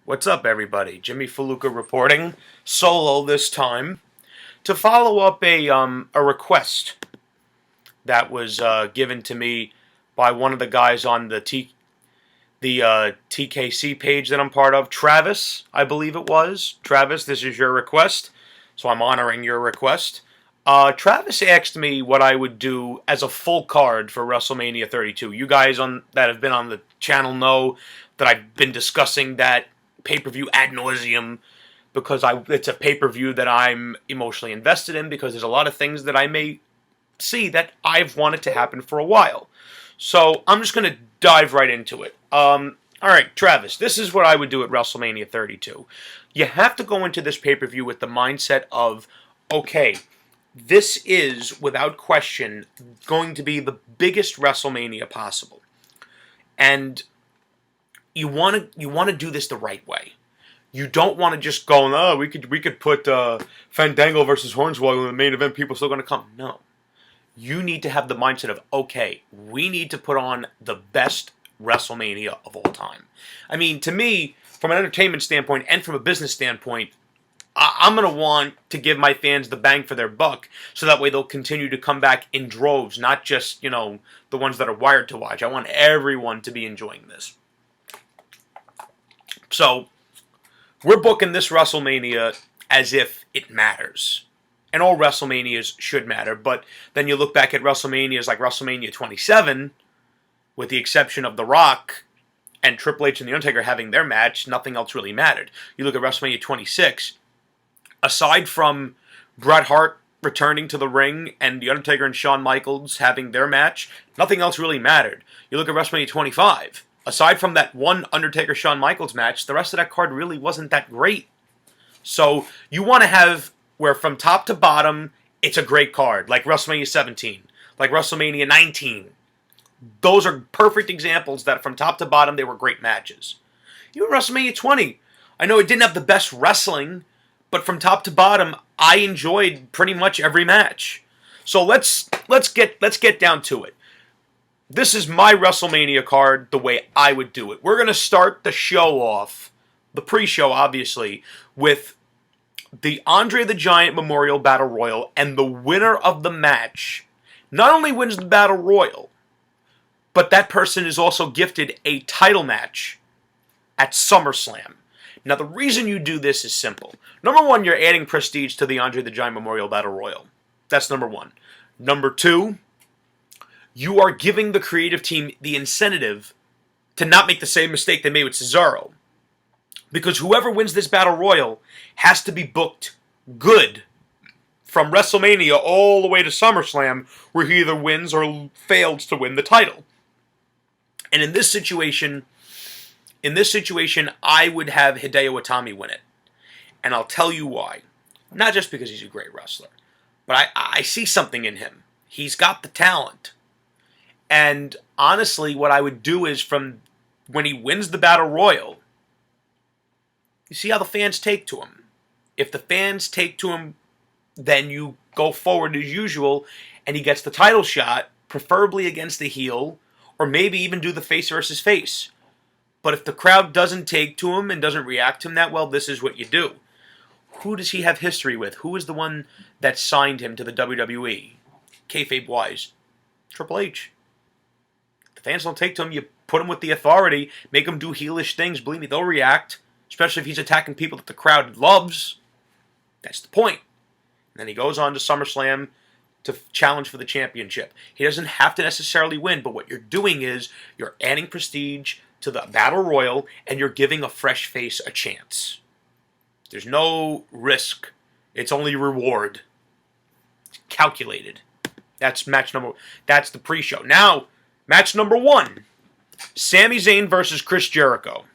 What's up, everybody? Jimmy Faluca reporting, solo this time, to follow up a request that was given to me by one of the guys on the TKC page that I'm part of, Travis, I believe it was. Travis, this is your request, so I'm honoring your request. Travis asked me what I would do as a full card for WrestleMania 32. You guys that have been on the channel know that I've been discussing that pay-per-view ad nauseum because it's a pay-per-view that I'm emotionally invested in because there's a lot of things that I may see that I've wanted to happen for a while. So I'm just going to dive right into it. All right, Travis, this is what I would do at WrestleMania 32. You have to go into this pay-per-view with the mindset of, okay, this is, without question, going to be the biggest WrestleMania possible. And you want to do this the right way. You don't want to just go, oh, we could put Fandango versus Hornswoggle in the main event, people are still going to come. No. You need to have the mindset of, okay, we need to put on the best WrestleMania of all time. I mean, to me, from an entertainment standpoint and from a business standpoint, I'm going to want to give my fans the bang for their buck so that way they'll continue to come back in droves, not just, the ones that are wired to watch. I want everyone to be enjoying this. So, we're booking this WrestleMania as if it matters. And all WrestleManias should matter, but then you look back at WrestleManias like WrestleMania 27, with the exception of The Rock and Triple H and The Undertaker having their match, nothing else really mattered. You look at WrestleMania 26, aside from Bret Hart returning to the ring and The Undertaker and Shawn Michaels having their match, nothing else really mattered. You look at WrestleMania 25, aside from that one Undertaker-Shawn Michaels match, the rest of that card really wasn't that great. So you want to have where from top to bottom, it's a great card, like WrestleMania 17, like WrestleMania 19. Those are perfect examples that from top to bottom, they were great matches. Even WrestleMania 20, I know it didn't have the best wrestling, but from top to bottom, I enjoyed pretty much every match. So let's get down to it. This is my WrestleMania card the way I would do it. We're going to start the show off, the pre-show obviously, with the Andre the Giant Memorial Battle Royal, and the winner of the match not only wins the Battle Royal, but that person is also gifted a title match at SummerSlam. Now, the reason you do this is simple. Number one, you're adding prestige to the Andre the Giant Memorial Battle Royal. That's number one. Number two, you are giving the creative team the incentive to not make the same mistake they made with Cesaro. Because whoever wins this Battle Royal has to be booked good from WrestleMania all the way to SummerSlam, where he either wins or fails to win the title. And in this situation, I would have Hideo Itami win it. And I'll tell you why. Not just because he's a great wrestler, but I see something in him. He's got the talent. And honestly, what I would do is from when he wins the Battle Royal, you see how the fans take to him. If the fans take to him, then you go forward as usual, and he gets the title shot, preferably against the heel, or maybe even do the face versus face. But if the crowd doesn't take to him and doesn't react to him that well, this is what you do. Who does he have history with? Who is the one that signed him to the WWE? Kayfabe-wise, Triple H. If the fans don't take to him, you put him with the authority, make him do heelish things. Believe me, they'll react. Especially if he's attacking people that the crowd loves. That's the point. And then he goes on to SummerSlam to challenge for the championship. He doesn't have to necessarily win, but what you're doing is you're adding prestige to the Battle Royal, and you're giving a fresh face a chance. There's no risk. It's only reward. It's calculated. That's the pre-show. Now, match number one. Sami Zayn versus Chris Jericho.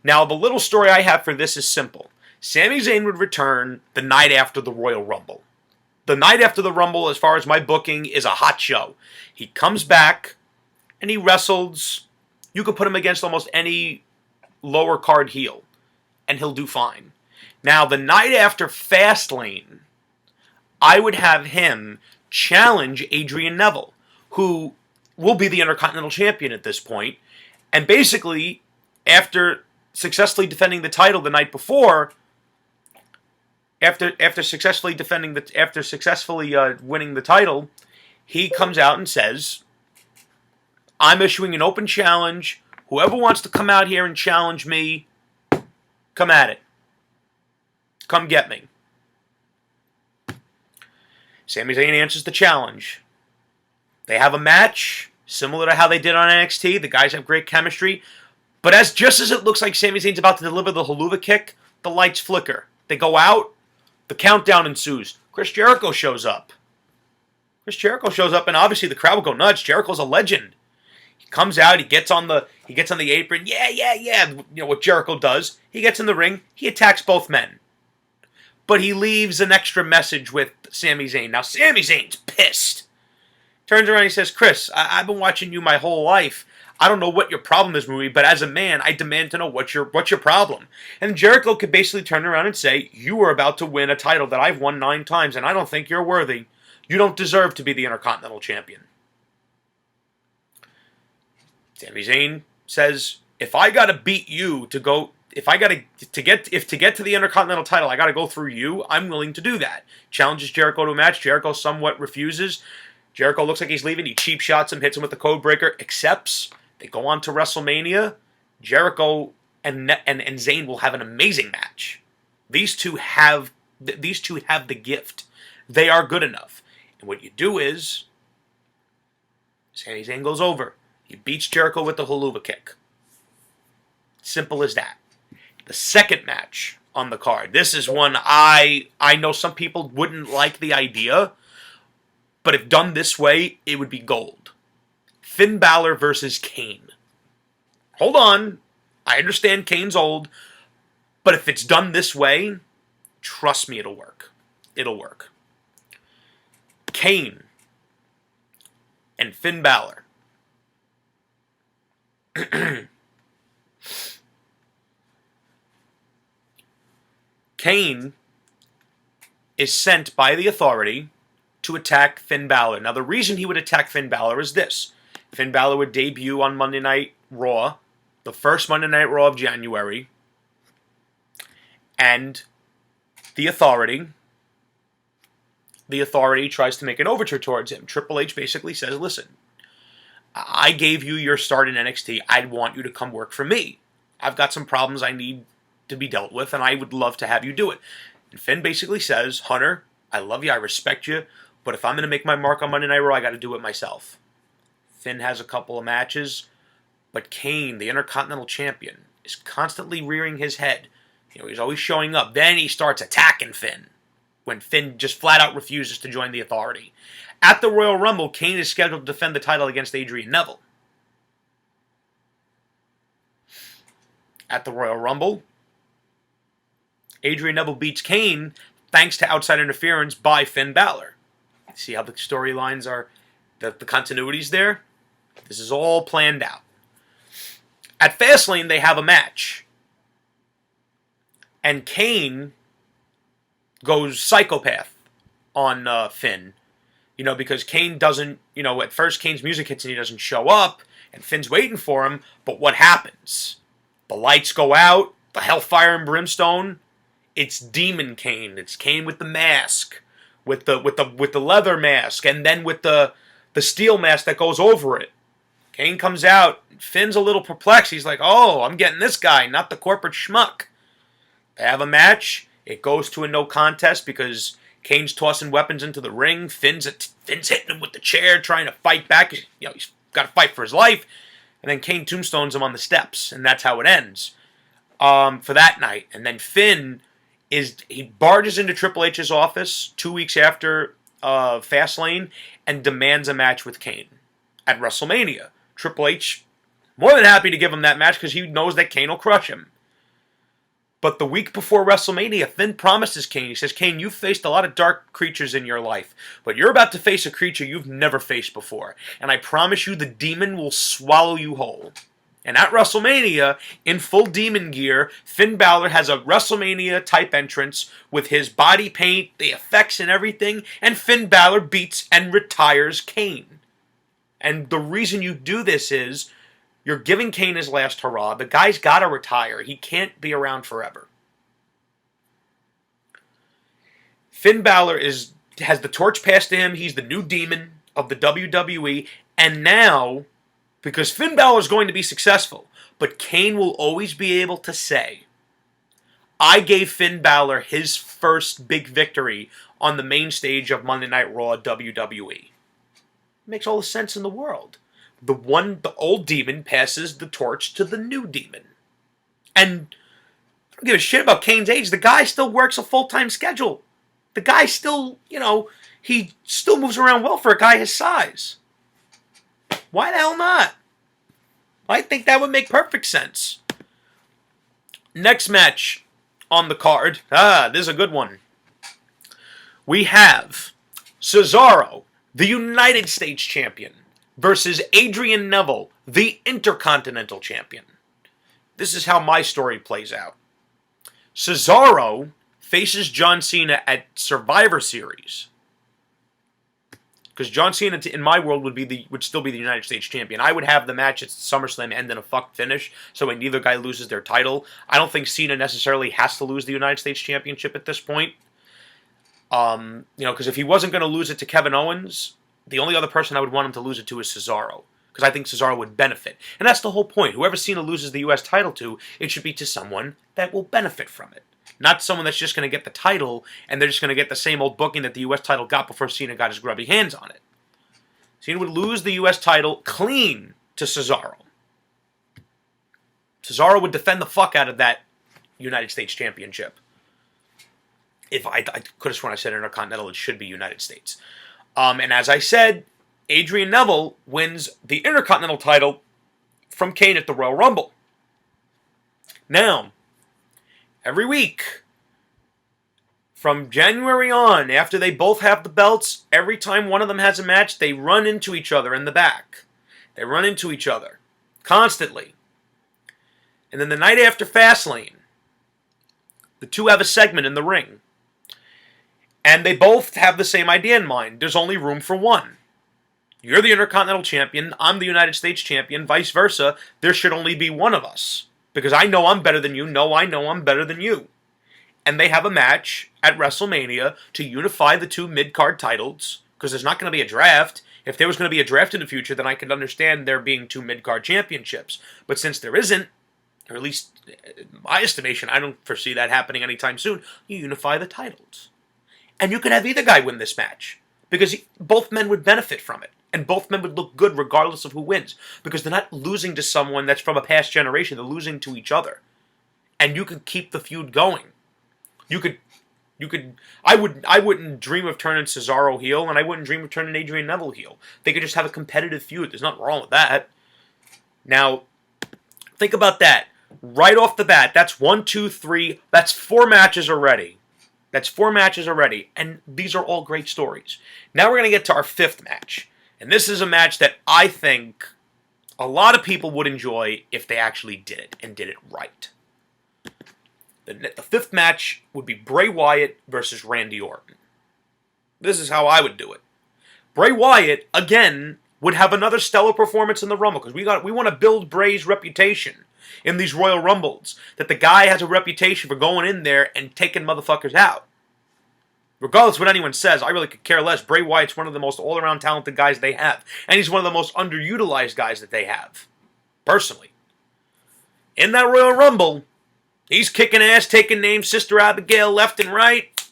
Now, the little story I have for this is simple. Sami Zayn would return the night after the Royal Rumble. The night after the Rumble, as far as my booking, is a hot show. He comes back, and he wrestles. You could put him against almost any lower card heel, and he'll do fine. Now, the night after Fastlane, I would have him challenge Adrian Neville, who will be the Intercontinental Champion at this point. And basically, after successfully defending the title the night before, after successfully winning the title, he comes out and says, "I'm issuing an open challenge. Whoever wants to come out here and challenge me, come at it. Come get me." Sami Zayn answers the challenge. They have a match similar to how they did on NXT. The guys have great chemistry. But just as it looks like Sami Zayn's about to deliver the haluva kick, the lights flicker. They go out. The countdown ensues. Chris Jericho shows up. And obviously the crowd will go nuts. Jericho's a legend. He comes out. He gets on the apron. Yeah. You know what Jericho does. He gets in the ring. He attacks both men. But he leaves an extra message with Sami Zayn. Now, Sami Zayn's pissed. Turns around and he says, "Chris, I've been watching you my whole life. I don't know what your problem is, Marie, but as a man, I demand to know what's your problem." And Jericho could basically turn around and say, "You are about to win a title that I've won 9 times, and I don't think you're worthy. You don't deserve to be the Intercontinental Champion." Sami Zayn says, "If I gotta beat you to get to the Intercontinental title, I gotta go through you, I'm willing to do that." Challenges Jericho to a match. Jericho somewhat refuses. Jericho looks like he's leaving. He cheap shots him, hits him with the code breaker, accepts. They go on to WrestleMania. Jericho and Zayn will have an amazing match. These two have the gift. They are good enough. And what you do is, Sami Zayn goes over. He beats Jericho with the haluva kick. Simple as that. The second match on the card. This is one I know some people wouldn't like the idea, but if done this way, it would be gold. Finn Balor versus Kane. Hold on. I understand Kane's old, but if it's done this way, trust me, it'll work. It'll work. Kane and Finn Balor. Kane is sent by the Authority to attack Finn Balor. Now, the reason he would attack Finn Balor is this. Finn Balor would debut on Monday Night Raw, the first Monday Night Raw of January, and the Authority tries to make an overture towards him. Triple H basically says, "Listen, I gave you your start in NXT. I want you to come work for me. I've got some problems I need to be dealt with, and I would love to have you do it." And Finn basically says, "Hunter, I love you, I respect you, but if I'm going to make my mark on Monday Night Raw, I got to do it myself." Finn has a couple of matches, but Kane, the Intercontinental Champion, is constantly rearing his head. You know, he's always showing up. Then he starts attacking Finn when Finn just flat out refuses to join the Authority. At the Royal Rumble, Kane is scheduled to defend the title against Adrian Neville. At the Royal Rumble, Adrian Neville beats Kane thanks to outside interference by Finn Balor. See how the storylines are, the continuities there? This is all planned out. At Fastlane, they have a match. And Kane goes psychopath on Finn. You know, because Kane doesn't, you know, at first Kane's music hits and he doesn't show up, and Finn's waiting for him, but what happens? The lights go out, the hellfire and brimstone. It's Demon Kane. It's Kane with the mask, with the leather mask, and then with the steel mask that goes over it. Kane comes out. Finn's a little perplexed. He's like, "Oh, I'm getting this guy, not the corporate schmuck." They have a match. It goes to a no contest because Kane's tossing weapons into the ring. Finn's hitting him with the chair, trying to fight back. You know, he's got to fight for his life. And then Kane tombstones him on the steps, and that's how it ends for that night. And then Finn he barges into Triple H's office 2 weeks after Fastlane and demands a match with Kane at WrestleMania. Triple H more than happy to give him that match because he knows that Kane will crush him. But the week before WrestleMania, Finn promises Kane, he says, "Kane, you've faced a lot of dark creatures in your life, but you're about to face a creature you've never faced before. And I promise you the demon will swallow you whole." And at WrestleMania, in full demon gear, Finn Balor has a WrestleMania-type entrance with his body paint, the effects and everything, and Finn Balor beats and retires Kane. And the reason you do this is You're giving Kane his last hurrah. The guy's got to retire. He can't be around forever. Finn Balor has the torch passed to him. He's the new demon of the WWE. And now, because Finn Balor is going to be successful, but Kane will always be able to say, I gave Finn Balor his first big victory on the main stage of Monday Night Raw WWE. Makes all the sense in the world. The old demon passes the torch to the new demon. And I don't give a shit about Kane's age. The guy still works a full-time schedule. The guy still, he still moves around well for a guy his size. Why the hell not? I think that would make perfect sense. Next match on the card. This is a good one. We have Cesaro, the United States Champion, versus Adrian Neville, the Intercontinental Champion. This is how my story plays out. Cesaro faces John Cena at Survivor Series. Because John Cena, in my world, would still be the United States Champion. I would have the match at SummerSlam end in a fucked finish, so when neither guy loses their title. I don't think Cena necessarily has to lose the United States Championship at this point. Because if he wasn't going to lose it to Kevin Owens, the only other person I would want him to lose it to is Cesaro. Because I think Cesaro would benefit. And that's the whole point. Whoever Cena loses the U.S. title to, it should be to someone that will benefit from it. Not someone that's just going to get the title, and they're just going to get the same old booking that the U.S. title got before Cena got his grubby hands on it. Cena would lose the U.S. title clean to Cesaro. Cesaro would defend the fuck out of that United States Championship. If I could have sworn I said Intercontinental, it should be United States. And as I said, Adrian Neville wins the Intercontinental title from Kane at the Royal Rumble. Now, every week, from January on, after they both have the belts, every time one of them has a match, they run into each other in the back. They run into each other. Constantly. And then the night after Fastlane, the two have a segment in the ring. And they both have the same idea in mind. There's only room for one. You're the Intercontinental Champion, I'm the United States Champion, vice versa. There should only be one of us. Because I know I'm better than you, I know I'm better than you. And they have a match at WrestleMania to unify the two mid-card titles, because there's not going to be a draft. If there was going to be a draft in the future, then I could understand there being two mid-card championships. But since there isn't, or at least in my estimation, I don't foresee that happening anytime soon, you unify the titles. And you could have either guy win this match, because both men would benefit from it. And both men would look good regardless of who wins. Because they're not losing to someone that's from a past generation. They're losing to each other. And you could keep the feud going. I wouldn't dream of turning Cesaro heel, and I wouldn't dream of turning Adrian Neville heel. They could just have a competitive feud. There's nothing wrong with that. Now, think about that. Right off the bat, that's 1, 2, 3. That's 4 matches already. And these are all great stories. Now we're going to get to our 5th match. And this is a match that I think a lot of people would enjoy if they actually did it, and did it right. The 5th match would be Bray Wyatt versus Randy Orton. This is how I would do it. Bray Wyatt, again, would have another stellar performance in the Rumble, because we want to build Bray's reputation in these Royal Rumbles. That the guy has a reputation for going in there and taking motherfuckers out. Regardless of what anyone says, I really could care less. Bray Wyatt's one of the most all-around talented guys they have. And he's one of the most underutilized guys that they have. Personally. In that Royal Rumble, he's kicking ass, taking names, Sister Abigail left and right.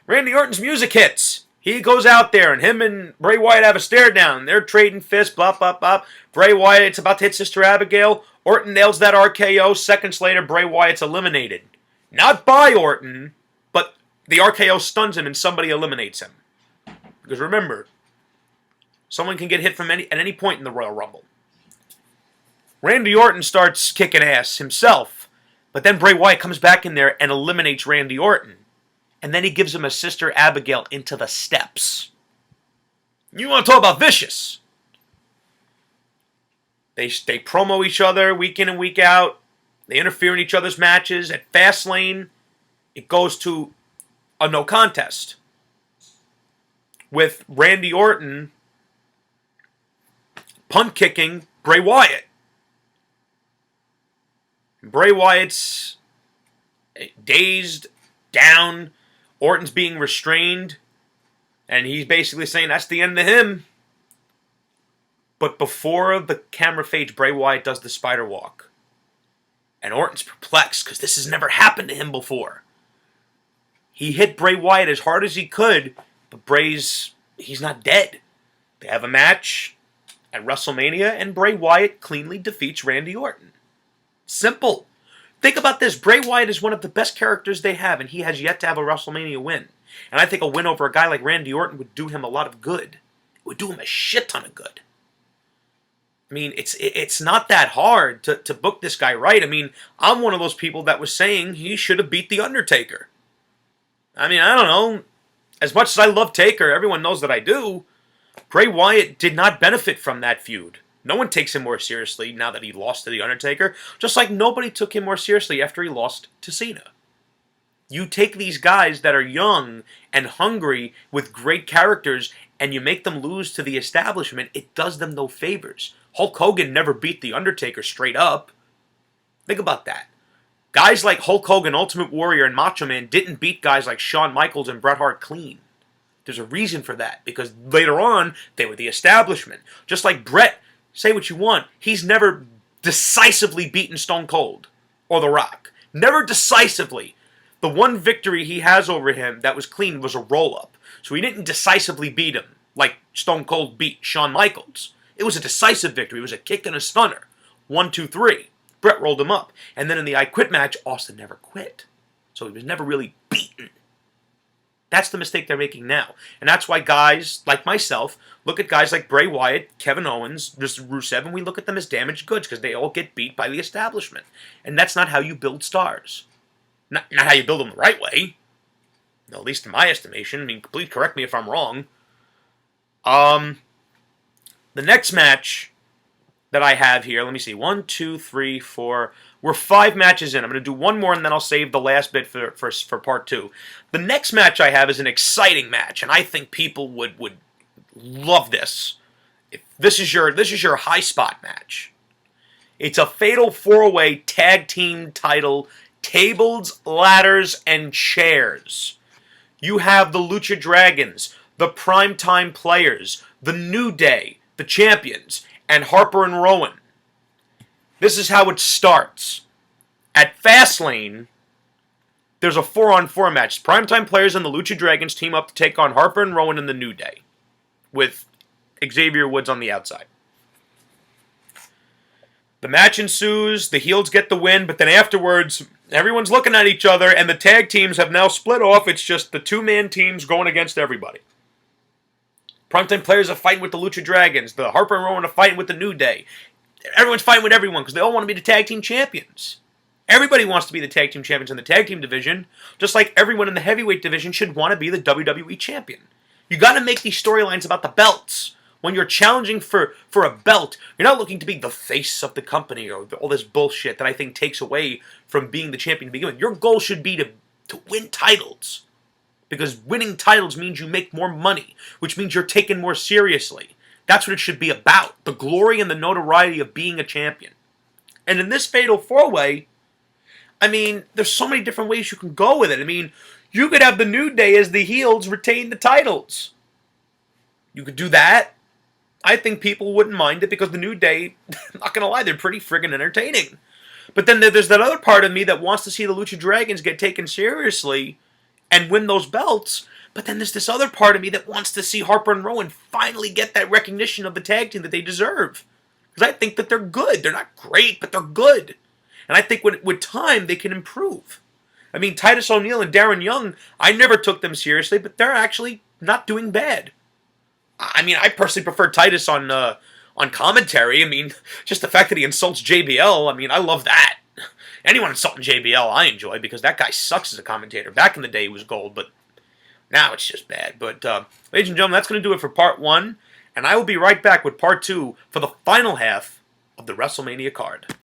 Randy Orton's music hits. He goes out there, and him and Bray Wyatt have a stare down. They're trading fists, blah, blah, blah. Bray Wyatt's about to hit Sister Abigail. Orton nails that RKO. Seconds later, Bray Wyatt's eliminated. Not by Orton, but the RKO stuns him and somebody eliminates him. Because remember, someone can get hit from at any point in the Royal Rumble. Randy Orton starts kicking ass himself, but then Bray Wyatt comes back in there and eliminates Randy Orton. And then he gives him a Sister Abigail into the steps. You want to talk about vicious? They promo each other week in and week out. They interfere in each other's matches. At Fastlane, it goes to a no contest with Randy Orton punt kicking Bray Wyatt. Bray Wyatt's dazed, down. Orton's being restrained. And he's basically saying that's the end of him. But before the camera fades, Bray Wyatt does the spider walk. And Orton's perplexed because this has never happened to him before. He hit Bray Wyatt as hard as he could, but he's not dead. They have a match at WrestleMania, and Bray Wyatt cleanly defeats Randy Orton. Simple. Think about this. Bray Wyatt is one of the best characters they have, and he has yet to have a WrestleMania win. And I think a win over a guy like Randy Orton would do him a lot of good. It would do him a shit ton of good. I mean, it's not that hard to book this guy right. I mean, I'm one of those people that was saying he should have beat The Undertaker. I mean, I don't know. As much as I love Taker, everyone knows that I do. Bray Wyatt did not benefit from that feud. No one takes him more seriously now that he lost to The Undertaker, just like nobody took him more seriously after he lost to Cena. You take these guys that are young and hungry with great characters and you make them lose to the establishment, it does them no favors. Hulk Hogan never beat The Undertaker straight up. Think about that. Guys like Hulk Hogan, Ultimate Warrior, and Macho Man didn't beat guys like Shawn Michaels and Bret Hart clean. There's a reason for that, because later on, they were the establishment. Just like Bret, say what you want, he's never decisively beaten Stone Cold or The Rock. Never decisively. The one victory he has over him that was clean was a roll-up. So he didn't decisively beat him like Stone Cold beat Shawn Michaels. It was a decisive victory. It was a kick and a stunner. 1, 2, 3. Bret rolled him up. And then in the I Quit match, Austin never quit. So he was never really beaten. That's the mistake they're making now. And that's why guys like myself look at guys like Bray Wyatt, Kevin Owens, Rusev, and we look at them as damaged goods because they all get beat by the establishment. And that's not how you build stars. Not how you build them the right way. At least in my estimation. I mean, please correct me if I'm wrong. The next match that I have here, let me see, 1, 2, 3, 4. We're 5 matches in. I'm going to do one more, and then I'll save the last bit for part 2. The next match I have is an exciting match, and I think people would love this. If this is your high spot match. It's a fatal 4-way tag team title, tables, ladders, and chairs. You have the Lucha Dragons, the Primetime Players, the New Day, the champions, and Harper and Rowan. This is how it starts. At Fastlane, there's a 4-on-4 match. Primetime Players and the Lucha Dragons team up to take on Harper and Rowan and the New Day, with Xavier Woods on the outside. The match ensues, the heels get the win, but then afterwards, everyone's looking at each other, and the tag teams have now split off. It's just the 2-man teams going against everybody. Primetime Players are fighting with the Lucha Dragons. The Harper and Rowan are fighting with the New Day. Everyone's fighting with everyone because they all want to be the tag team champions. Everybody wants to be the tag team champions in the tag team division, just like everyone in the heavyweight division should want to be the WWE champion. You got to make these storylines about the belts. When you're challenging for a belt, you're not looking to be the face of the company or all this bullshit that I think takes away from being the champion to begin with. Your goal should be to win titles. Because winning titles means you make more money, which means you're taken more seriously. That's what it should be about. The glory and the notoriety of being a champion. And in this fatal 4-way, I mean, there's so many different ways you can go with it. I mean, you could have the New Day as the heels retain the titles. You could do that. I think people wouldn't mind it because the New Day, I'm not going to lie, they're pretty friggin' entertaining. But then there's that other part of me that wants to see the Lucha Dragons get taken seriously and win those belts. But then there's this other part of me that wants to see Harper and Rowan finally get that recognition of the tag team that they deserve. Because I think that they're good. They're not great, but they're good. And I think with time, they can improve. I mean, Titus O'Neil and Darren Young, I never took them seriously, but they're actually not doing bad. I mean, I personally prefer Titus on commentary. I mean, just the fact that he insults JBL, I mean, I love that. Anyone insulting JBL, I enjoy, because that guy sucks as a commentator. Back in the day, he was gold, but now it's just bad. But, ladies and gentlemen, that's going to do it for part 1, and I will be right back with part 2 for the final half of the WrestleMania card.